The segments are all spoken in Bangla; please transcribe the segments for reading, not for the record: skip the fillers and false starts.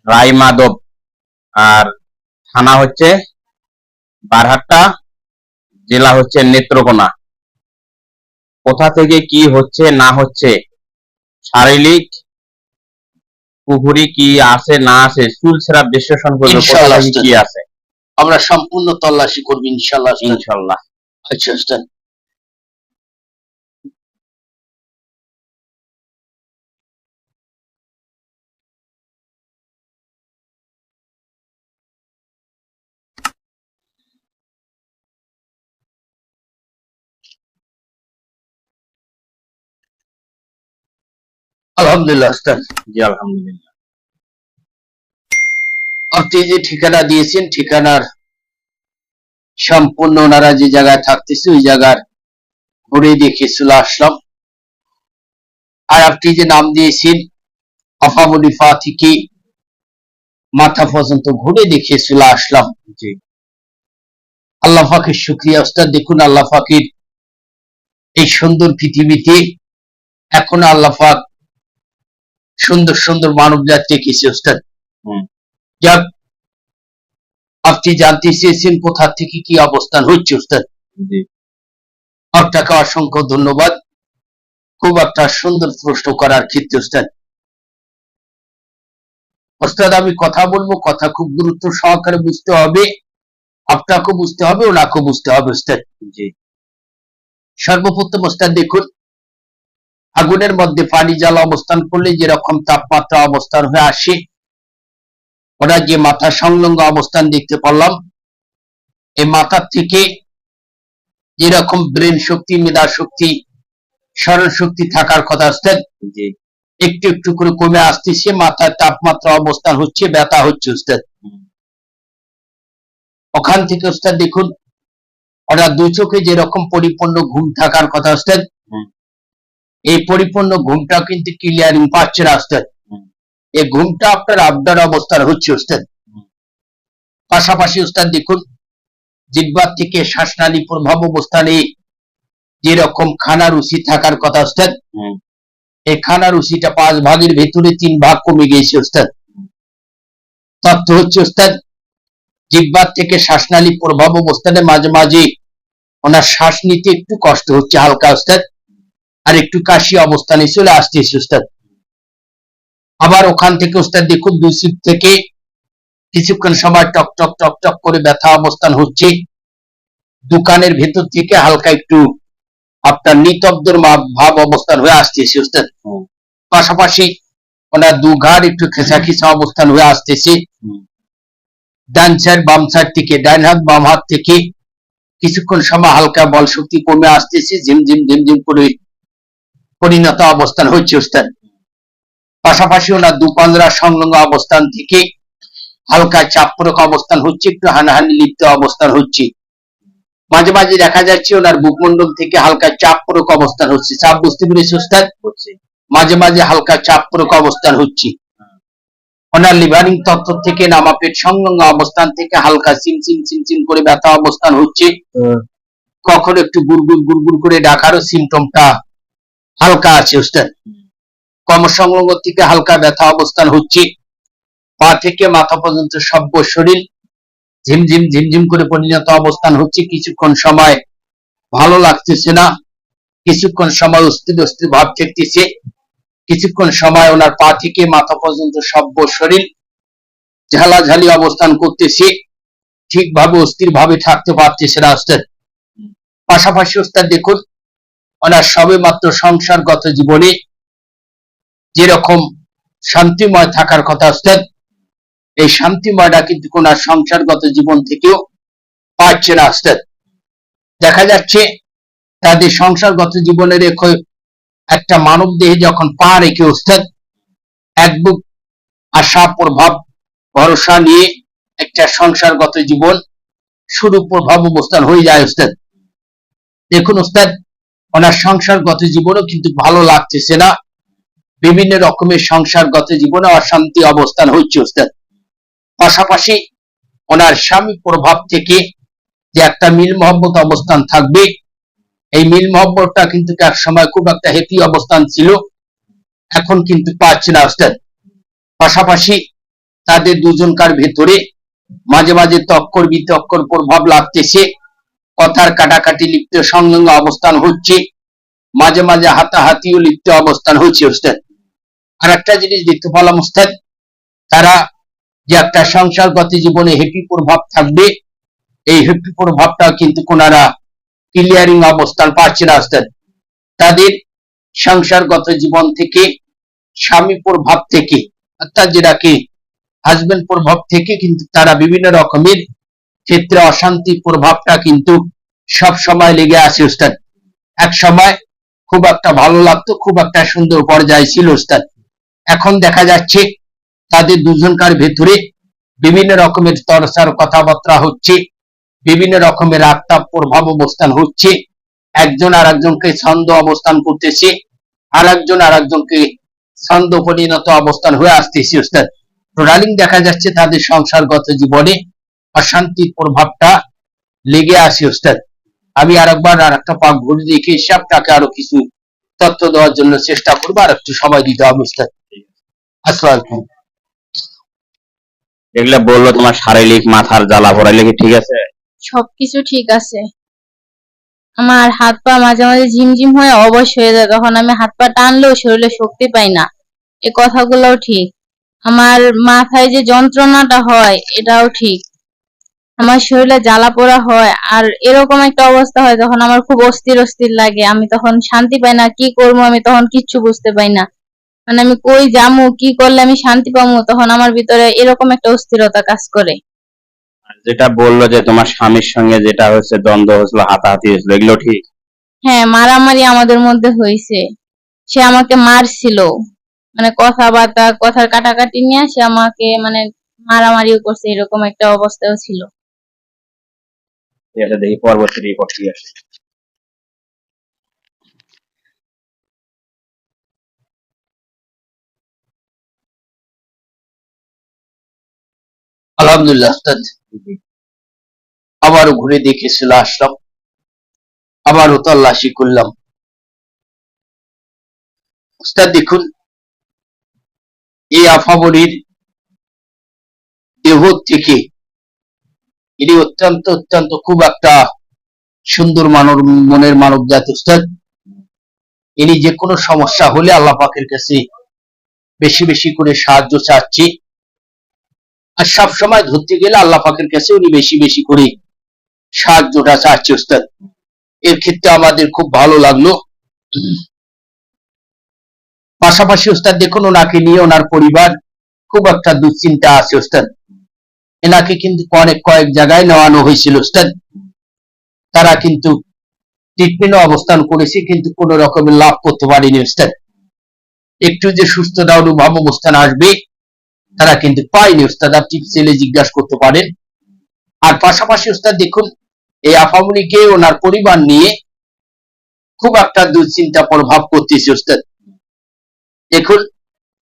রায়মাধব, আর থানা হচ্ছে বারহাট্টা, জেলা হচ্ছে নেত্রকোনা। কোথা থেকে কি হচ্ছে না হচ্ছে, শারীরিক পুকুরি কি আছে না আছে, চুল ছেঁড়া বিশ্লেষণ করবে কোথা ইনশাআল্লাহ থেকে কি আছে। আমরা সম্পূর্ণ তল্লাশি করব ইনশাআল্লাহ। ইনশাআল্লাহ। আচ্ছা উস্তাদ, আলহামদুলিল্লাহ উস্তাদ। জি আলহামদুলিল্লাহ। আপনি যে ঠিকানা দিয়েছেন, ঠিকানার সম্পূর্ণ ওনারা যে জায়গায় থাকতেছে ওই জায়গার ঘুরে দেখে চলে আসলাম। আর আপনি যে নাম দিয়েছেন আফামুলিফা থেকে মাথা পর্যন্ত ঘুরে দেখে চলে আসলাম। জি আল্লাহ পাকের শুকরিয়া উস্তাদ। দেখুন আল্লাহ পাকের এই সুন্দর পৃথিবীতে এখন আল্লাহ পাক সুন্দর সুন্দর মানব জাতি রেখেছে উস্তাদ। যাক, আপনি জানতে চেয়েছেন কোথা থেকে কি অবস্থান হচ্ছে উস্তাদ। জি আপনাকে অসংখ্য ধন্যবাদ খুব একটা সুন্দর প্রশ্ন করার ক্ষেত্রে উস্তাদ। উস্তাদ আমি কথা বলবো, কথা খুব গুরুত্ব সহকারে বুঝতে হবে, আপনাকেও বুঝতে হবে, ওনাকেও বুঝতে হবে উস্তাদ। জি সর্বপ্রথম উস্তাদ দেখুন, আগুনের মধ্যে পানি জ্বালা অবস্থান করলে যেরকম তাপমাত্রা অবস্থান হয়ে আসে, ওরা যে মাথা সংলগ্ন অবস্থান দেখতে পারলাম, এই মাথার থেকে যেরকম ব্রেন শক্তি, মেধা শক্তি, স্মরণ শক্তি থাকার কথা উস্তাদ, জি একটু একটু করে কমে আসতেছে, মাথার তাপমাত্রা অবস্থান হচ্ছে, ব্যথা হচ্ছে উস্তাদ। ওখান থেকে উস্তাদ দেখুন, ওরা দুই চোখে যেরকম পরিপূর্ণ ঘুম থাকার কথা উস্তাদ, এই পরিপূর্ণ ঘুমটা কিন্তু ক্লিয়ারিং পাচ্ছে না উস্তাদ। এই ঘুমটা আপনার আবদার অবস্থান হচ্ছে উস্তাদ। পাশাপাশি উস্তাদ দেখুন, জিহ্বার থেকে শ্বাসনালী প্রভাব অবস্থানে যেরকম খানা রুচি থাকার কথা উস্তাদ, এই খানা রুচিটা 5 ভাগের ভেতরে 3 ভাগ কমে গিয়েছে উস্তাদ। তথ্য হচ্ছে উস্তাদ, জিহ্বার থেকে শ্বাসনালী প্রভাব অবস্থানে মাঝে মাঝে ওনার শ্বাস নিতে একটু কষ্ট হচ্ছে হালকা উস্তাদ, আর একটু কাশি অবস্থানে চলে আসতেছে উস্তাদ। আবার ওখান থেকে উস্তাদ দেখুন, দুই সিট থেকে কিছুক্ষণ সময় টক টক টক টক করে ব্যথা অবস্থান হচ্ছে, দোকানের ভেতর থেকে হালকা একটু আপনার নিতব্ধর ভাব অবস্থান হয়ে আসতেছে উস্তাদ। পাশাপাশি ওনার দু ঘাড় একটু খেঁচা খেঁচা অবস্থান হয়ে আসতেছে। ডান সাইড বাম সাইড থেকে, ডান হাত বাম হাত থেকে কিছুক্ষণ সময় হালকা বল শক্তি কমে আসতেছে, ঝিমঝিম ঝিমঝিম করে পরিণত অবস্থান হচ্ছে উস্তাদ। পাশাপাশি ওনার দু পাঞ্জরা সংলগ্ন অবস্থান থেকে হালকা চাপরক অবস্থান হচ্ছে, একটু হানাহানি লিপ্ত অবস্থান হচ্ছে। মাঝে মাঝে দেখা যাচ্ছে ওনার বুকমন্ডল থেকে হালকা চাপরক অবস্থান হচ্ছে। চাপ বুঝতে পেরেছি উস্তাদ? মাঝে মাঝে হালকা চাপরক অবস্থান হচ্ছে। ওনার লিভারিং তত্ত্ব থেকে নামা পেট সংলগ্ন অবস্থান থেকে হালকা চিমচিম চিমচিম করে ব্যথা অবস্থান হচ্ছে। কখনো একটু গুড়গুড় গুড়গুড় করে ডাকারও সিমটমটা হালকা আছে উস্তাদ। কমর সংলগ্ন থেকে হালকা ব্যথা অবস্থান হচ্ছে। পা থেকে মাথা পর্যন্ত সভ্য শরীর ঝিমঝিম ঝিমঝিম করে পরিণত অবস্থান হচ্ছে। কিছুক্ষণ সময় ভালো লাগতেছে না, কিছুক্ষণ সময় অস্থির অস্থির ভাব চেকতেছে, কিছুক্ষণ সময় ওনার পা থেকে মাথা পর্যন্ত সভ্য শরীর ঝালাঝালি অবস্থান করতেছে, ঠিকভাবে অস্থির ভাবে থাকতে পারতেছে না উস্তাদ। পাশাপাশি উস্তাদ দেখুন, ওনার সবে মাত্র সংসারগত জীবনে যেরকম শান্তিময় থাকার কথা উস্তাদ, এই শান্তিময়টা কিন্তু ওনার সংসারগত জীবন থেকেও পাচ্ছে না উস্তাদ। দেখা যাচ্ছে তাদের সংসারগত জীবনের একটা মানব দেহে যখন পা রেখে উস্তাদ, এক বুক আশা প্রভাব ভরসা নিয়ে একটা সংসারগত জীবন শুরু প্রভাব অবস্থান হয়ে যায় উস্তাদ। দেখুন উস্তাদ, ওনার সংসারগত জীবনও কিন্তু ভালো লাগতেছে না, বিভিন্ন রকমের সংসারগত জীবনে অশান্তি অবস্থান হচ্ছে উস্তাদ। পাশাপাশি ওনার স্বামী প্রভাব থেকে যে একটা মিল মহব্বত অবস্থান থাকবে, এই মিল মহব্বতটা কিন্তু এক সময় খুব একটা হেপি অবস্থান ছিল, এখন কিন্তু পাচ্ছে না ওস্তাদ। পাশাপাশি তাদের দুজনকার ভেতরে মাঝে মাঝে তক্কর বিতক্কর প্রভাব লাগতেছে, কথার কাটাকাটি লিপ্ত সংলগ্ন অবস্থান হচ্ছে, মাঝে মাঝে হাতাহাতিও লিপ্ত অবস্থান হচ্ছে ওস্তাদ। আর একটা জিনিস দেখতে পেলাম ওস্তাদ, তারা যে একটা সংসারগত জীবনে হ্যাপি প্রভাব থাকবে, এই হ্যাপি প্রভাবটা কিন্তু কোনারা ক্লিয়ারিং অবস্থান পাচ্ছে না ওস্তাদ। তাদের সংসারগত জীবন থেকে, স্বামী প্রভাব থেকে, অর্থাৎ যেটাকে হাজবেন্ড প্রভাব থেকে কিন্তু তারা বিভিন্ন রকমের ক্ষেত্রে অশান্তি প্রভাবটা কিন্তু সব সময় লেগে আছে ওস্তাদ। এক সময় খুব একটা ভালো লাগতো, খুব একটা সুন্দর পর্যায়ে ছিল ওস্তাদ। এখন দেখা যাচ্ছে তাদের দুজনকার ভেতরে বিভিন্ন রকমের তরসার কথাবার্তা হচ্ছে, বিভিন্ন রকমের আত্মাপ প্রভাব অবস্থান হচ্ছে, একজন আর একজনকে ছন্দ অবস্থান করতেছে, আর একজন আর একজনকে ছন্দ পরিণত অবস্থান হয়ে আসতেছে ওস্তাদ। টোটালিং দেখা যাচ্ছে তাদের সংসারগত জীবনে অশান্তির প্রভাবটা লেগে আসে ওস্তাদ। আমি আরেকবার আর একটা পাক ঘুরে দেখে এসে আপনাকে আরো কিছু তথ্য দেওয়ার জন্য চেষ্টা করবো, আর একটু সময় দিতে হবে ওস্তাদ। আসসালামু আলাইকুম। এগুলা বললো তোমার শারীরিক মাথার জ্বালা পড়াইলে কি ঠিক আছে? সবকিছু ঠিক আছে। আমার হাত পা মাঝে মাঝে ঝিমঝিম হয়ে অবশ হয়ে যায়, তখন আমি হাত পা টানলেও শরীরে শক্তি পাই না, এই কথাগুলোও ঠিক। আমার মাথায় যে যন্ত্রণাটা হয় এটাও ঠিক। আমার শরীরে জ্বালা পোড়া হয়, আর এরকম একটা অবস্থা হয় যখন আমার খুব অস্থির অস্থির লাগে, আমি তখন শান্তি পাই না, কি করবো আমি তখন কিচ্ছু বুঝতে পাই না। মানে আমি কই যামু, কি করলে আমি শান্তি পাবো, তখন আমার ভিতরে এরকম একটা অস্থিরতা কাজ করে। আর যেটা বললো যে তোমার স্বামীর সঙ্গে যেটা হচ্ছে দ্বন্দ্ব হয়েছিল, হাতাহাতি হয়েছিল, এগুলো ঠিক? হ্যাঁ, মারামারি আমাদের মধ্যে হয়েছে। সে আমাকে মারছিল, মানে কথাবার্তা, কথার কাটাকাটি নিয়ে সে আমাকে মানে মারামারিও করছে, এরকম একটা অবস্থাও ছিল। ঠিক আছে, দেখি পরবর্তী রিপোর্ট কি আসে। আলহামদুলিল্লাহ ওস্তাদ, আবারও ঘুরে দেখে চলে আসলাম, আবারও তল্লাশি করলাম ওস্তাদ। দেখুন, এই আফাবলির দেহ থেকে ইনি অত্যন্ত অত্যন্ত খুব একটা সুন্দর মনের মানব জাতি ওস্তাদ। ইনি যে কোনো সমস্যা হলে আল্লাহ পাকের কাছে বেশি বেশি করে সাহায্য চাচ্ছি, আর সব সময় ধরতে গেলে আল্লাহ পাকের কাছে উনি বেশি বেশি করে সাহায্যটা চাচ্ছি ওস্তাদ। এর ক্ষেত্রে আমাদের খুব ভালো লাগলো। পাশাপাশি ওস্তাদ দেখুন, ওনাকে নিয়ে ওনার পরিবার খুব একটা দুশ্চিন্তা আছে ওস্তাদ। এনাকে কিন্তু কয়েক জায়গায় নেওয়ানো হয়েছিল ওস্তাদ, তারা কিন্তু ট্রিটমেন্ট অবস্থান করেছে, কিন্তু কোন রকমের লাভ করতে পারেনি ওস্তাদ। একটু যে সুস্থতা অনুভব অবস্থান আসবে তারা কিন্তু পায়নি ওস্তাদ, আপনি ছেলে জিজ্ঞাসা করতে পারেন। আর পাশাপাশি ওস্তাদ দেখুন, এই আফামনিকে ওনার পরিবার নিয়ে খুব একটা দুশ্চিন্তা প্রভাব করতেছে ওস্তাদ। দেখুন,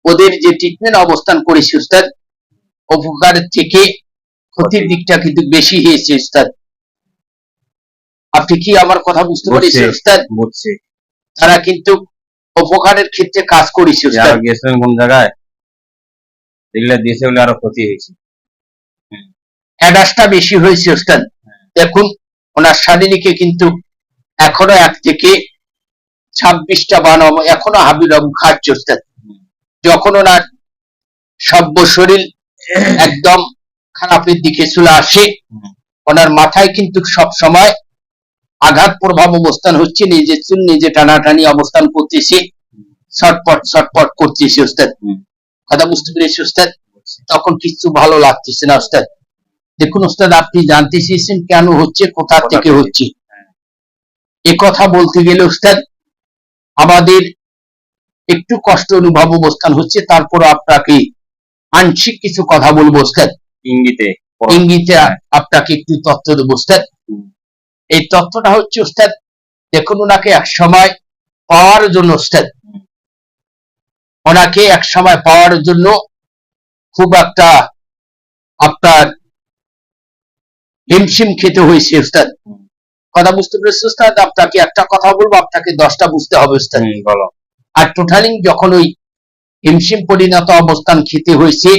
ওদের যে ট্রিটমেন্ট অবস্থান করেছে ওস্তাদ, উপকারের থেকে ক্ষতির দিকটা কিন্তু বেশি হয়েছে ওস্তাদ। আপনি কি আমার কথা বুঝতে পারছেন ওস্তাদ? বুঝছি। তারা কিন্তু উপকারের ক্ষেত্রে কাজ করেছে ওস্তাদ। গেছিলেন কোন জায়গায়, এগুলা দিয়েছে বলে আরো ক্ষতি হয়েছে। অ্যাডাসটা বেশি হয়েছে ওস্তাদ। দেখুন, ওনার শারীরিকে কিন্তু এখনো 1 থেকে 26টা বানাম এখনো হাবিলম খাচ্ছে ওস্তাদ। যখন ওনার সভ্য শরীর একদম খারাপের দিকে চলে আসে, ওনার মাথায় কিন্তু সব সময় আঘাত প্রভাব অবস্থান হচ্ছে, নিজে চুল নিজে টানাটানি অবস্থান করতেছে, ছটপট করতেছে ওস্তাদ। কথা বুঝতে পেরেছি ওস্তাদ? তখন কিছু ভালো লাগতেছে না ওস্তাদ। দেখুন ওস্তাদ, আপনি জানতে চেয়েছেন কেন হচ্ছে, কোথা থেকে হচ্ছে। এ কথা বলতে গেলে ওস্তাদ আমাদের একটু কষ্ট অনুভব অবস্থান হচ্ছে, তারপর আপনাকে আংশিক কিছু কথা বলবো ওস্তাদ, ইঙ্গিতে আপনাকে একটু তথ্য দেবো ওস্তাদ। এই তথ্যটা হচ্ছে ওস্তাদ, দেখুন ওনাকে এক সময় পাওয়ার জন্য ওস্তাদ, ওনাকে এক সময় পাওয়ার জন্য খুব একটা আপনার হিমশিম খেতে হয়েছে ওস্তাদ। কথা বুঝতে পেরেছি ওস্তাদ? আপনাকে একটা কথা বলবো, আপনাকে 10টা বুঝতে হবে ওস্তাদ। বলো। আর টোটালিং যখন ওই হিমশিম পরিণত অবস্থান খেতে হয়েছে,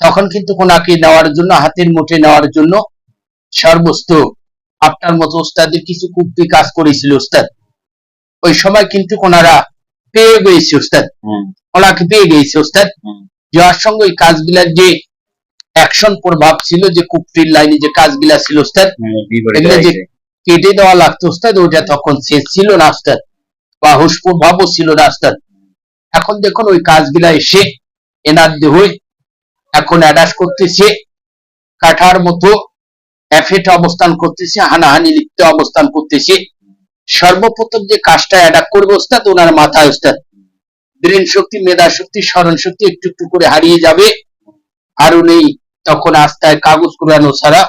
তখন কিন্তু ওনাকে নেওয়ার জন্য, হাতের মুঠে নেওয়ার জন্য সর্বস্ত আপনার মতো ওস্তাদের কিছু কুপ্তি কাজ করেছিল ওস্তাদ। ওই সময় কিন্তু ওনারা পেয়ে গেছে ওস্তাদ, ওনাকে পেয়ে গেছে ওস্তাদ। যার সঙ্গে ওই কাজগুলার যে অ্যাকশন প্রভাব ছিল, যে কুপ্তির লাইনে যে কাজগুলা ছিল ওস্তাদ, এগুলো যে কেটে দেওয়া লাগতো ওস্তাদ, ওটা তখন শেষ ছিল না ওস্তাদ, বা হুশ প্রভাবও ছিল না ওস্তাদ। এখন দেখুন ওই কাজগুলা এসে এনার দেহে এখন অ্যাডাস করতেছে, কাঠার মতো এফেট অবস্থান করতেছে, হানাহানি লিপ্ত অবস্থান করতেছে। সর্বপ্রথম যে কাজটা অ্যাডাক করবে ওস্তাদ, ওনার মাথায় ওস্তাদ ব্রেন শক্তি, মেধা শক্তি, স্মরণ শক্তি একটু একটু করে হারিয়ে যাবে। আর উনি তখন আস্তায় কাগজ কুড়ানো ছাড়া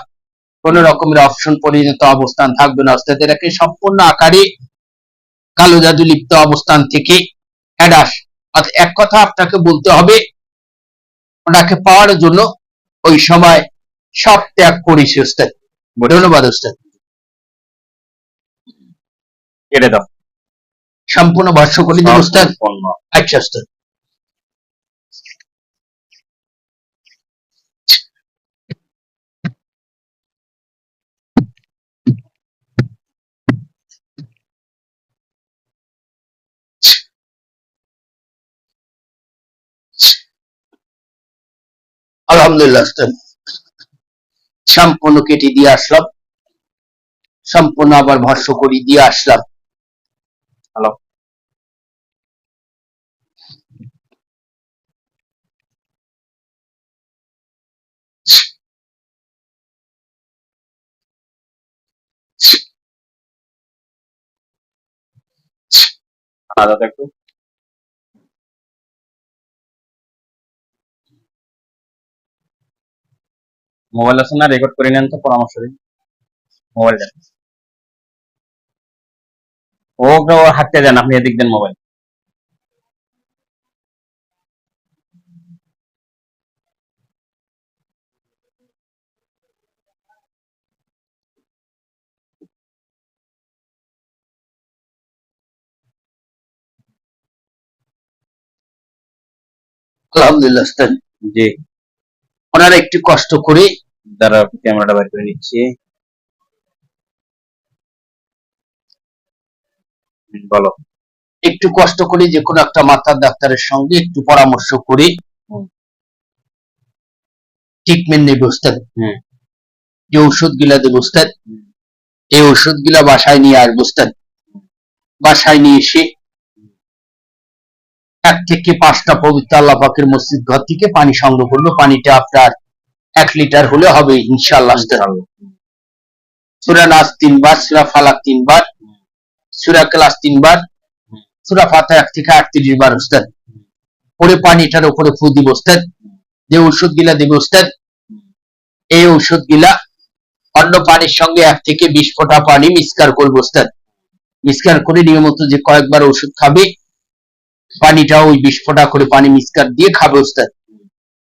কোন রকমের অপশন পরিণত অবস্থান থাকবে না ওস্তাদ। এটাকে সম্পূর্ণ আকারে কালো জাদু লিপ্ত অবস্থান থেকে অ্যাডাস। অর্থাৎ এক কথা আপনাকে বলতে হবে, ওনাকে পাওয়ার জন্য ওই সময় সব ত্যাগ করেছে ওস্তাদ। ধন্যবাদ ওস্তাদ। কেটে দাও সম্পূর্ণ ভাষ্য করে দিন ওস্তাদ। সম্পূর্ণ। আচ্ছা ওস্তাদ। আলহামদুলিল্লাহ ওস্তাদ, সম্পূর্ণ কেটে দিয়ে আসলাম, সম্পূর্ণ আবার ভাষ্য করে দিয়ে আসলাম। হ্যালো, আলাদা একটু মোবাইল আছে না, রেকর্ড করে নেন তো, পরামর্শ দিন। মোবাইল দেন, ওকে ও হাঁটতে দেন, আপনি এদিক দেন মোবাইল। আলহামদুলিল্লাহ ওস্তাদ, জি, ওনারা একটু কষ্ট করে, দ্বারা ক্যামেরাটা বের করে নিচ্ছি। বলো। একটু কষ্ট করে যে কোনো একটা মাথার ডাক্তারের সঙ্গে একটু পরামর্শ করে ট্রিটমেন্ট নেবে ওস্তাদ। যে ঔষধ গুলা দেবে ওস্তাদ, এই ঔষধ গুলা বাসায় নিয়ে আসবে ওস্তাদ। বাসায় নিয়ে এসে 1 থেকে 5টা পবিত্র আল্লাহ পাকের মসজিদ ঘর থেকে পানি সংগ্রহ করবে। পানিটা আপনার 1 লিটার হলে হবে ইনশাআল্লাহ ওস্তাদ। সূরা নাস 3 বার, সূরা ফালাক 3 বার, সূরা ক্লাস 3 বার, সূরা ফাতিহা 1 থেকে 38 বার ওস্তাদ পরে পানিটার উপরে ফু দিব ওস্তাদ। যে ঔষধ গুলা দেবে ওস্তাদ, এই ঔষধ গুলা অন্য পানির সঙ্গে 1 থেকে 20 ফোঁটা পানি মিক্সকার করবে ওস্তাদ। মিক্সকার করে নিয়মিত যে কয়েকবার ওষুধ খাবে, পানিটা ওই 20 ফোঁটা করে পানি মিক্সকার দিয়ে খাবে ওস্তাদ।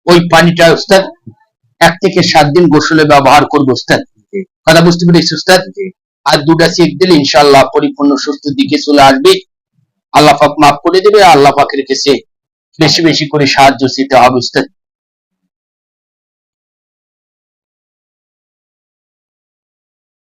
ওই পানিটা ওস্তাদ 1 থেকে 7 দিন গোসলে ব্যবহার করবে ওস্তাদ। কথা বুঝতে পেরেছি ওস্তাদ? আর 2টা চেক দিলে ইনশাআল্লাহ পরিপূর্ণ সুস্থ দিকে চলে আসবে। আল্লাহ পাক মাফ করে দেবে। আল্লাহ পাকের কাছে বেশি বেশি করে সাহায্য চেতে হবে ওস্তাদ।